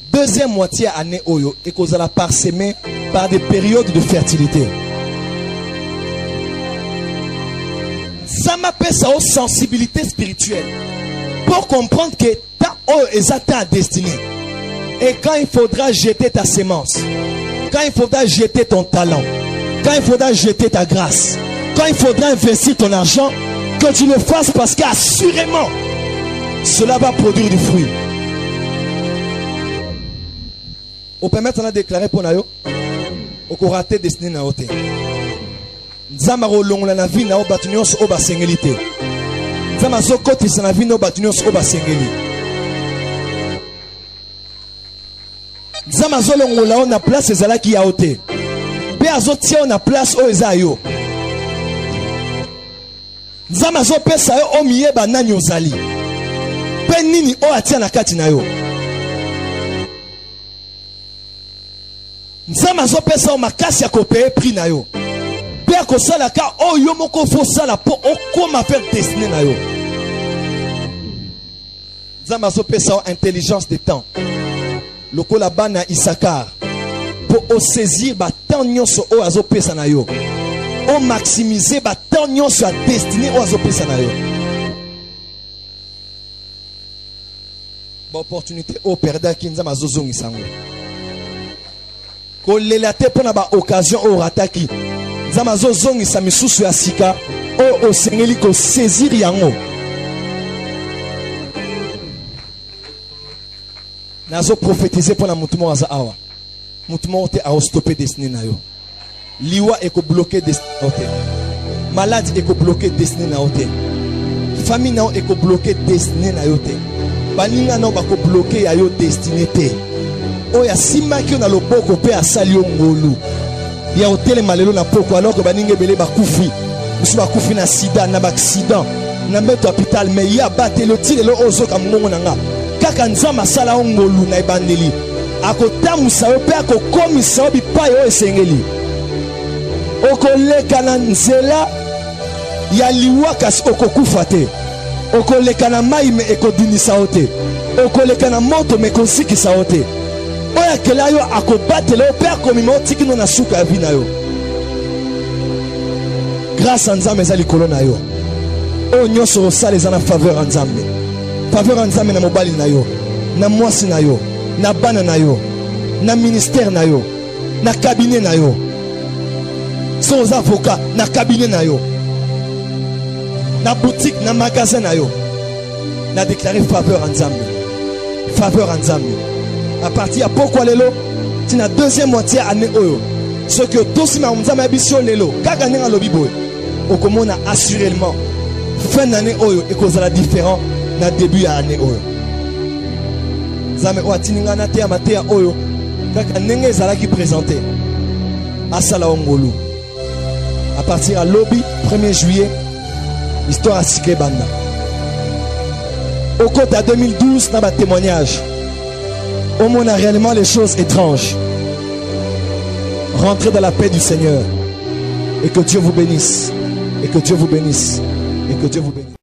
Deuxième moitié année oyo et qu'on a parsemé par des périodes de fertilité. Ça m'appelle ça aux sensibilité spirituelle pour comprendre que ta eau est ta destinée. Et quand il faudra jeter ta sémence, quand il faudra jeter ton talent, quand il faudra jeter ta grâce, quand il faudra investir ton argent, que tu le fasses parce qu'assurément cela va produire du fruit. Au permettre de déclarer pour nayo, au raté destiné na ote. Nzamaro longola na vie na obatunios oba sengelite. Nzamazo koti sa na vie na obatunios oba sengeli. Nzamazo longola na place ezalaki ya ote. Pe azotia na place o ezayo. Nzamazo pesa yo o miyeba nani ozali. Pe nini o atia na kati na yo. Nzama zo pesa o makasi ya kopeye prix na yo. Pe akosala ka o yo moko fo sala po o koma faire destiné na yo. Nzama zo pesa o intelligence de temps. Lokola bana Isakar po o saisir ba temps nyonso o azo pesa na yo. O maximiser ba temps nyonso a destiné o azo pesa na yo. Ba opportunité o perda ki nzama zo zongisa ngo. Ko lelate pona ba occasion o rataki. Nzama zo zongisa misusu ya sika o sengeli ko saisir yango. Nazo prophétiser pona mutumo aza awa. Mutumo te a stopper destiné na yo. Liwa eko bloquer destiné na yo. Malade eko bloquer destiné na yo. Famille na eko bloquer destiné na yo. Baninga na ba ko bloquer ya yo destiné te. Oya simaki na loboko pe asali ngolu ya hôtel malelo na poko alors que baninge belé bakufi musu bakufi na sida na accident na meto hôpital mais ya batelo tilelo ozoka mongo nanga kaka nzama sala ngolu na ibandeli akotamusa yo pe akokomisa yo bipai o esengeli okoleka na nzela ya liwaka okokufa te okoleka na mai me ekodinisa yo te okoleka na moto me kosikisa yo te. Oya kela yo akobatela yo pe akomima otikino na suka ya vi na yo. Grâce à Nzambe ezali likolo na yo. O nyonso osala eza na faveur ya Nzambe. Faveur ya Nzambe na mobali na yo, na mwasi na yo, na bana na yo, na ministère na yo, na cabinet na yo. Sans avocat, na cabinet na yo, na boutique, na magasin na yo, na déclaré faveur en Nzambe. Faveur en Nzambe. À partir de pourquoi lelo, c'est la deuxième moitié année oyo. Ce que tous ma Nzambe ambition lelo, kaka nenga lobi boy. Au comment on a assurément fin d'année oyo et cause la différent na début à année oyo. Nzambe o atininga na te amate ya oyo, kaka nenga ezala qui présenté. Asala ongolu. À partir à lobby 1er juillet, histoire à Siké Banda. Au côté à 2012, dans ma témoignage, au moins on a réellement les choses étranges. Rentrez dans la paix du Seigneur. Et que Dieu vous bénisse. Et que Dieu vous bénisse. Et que Dieu vous bénisse.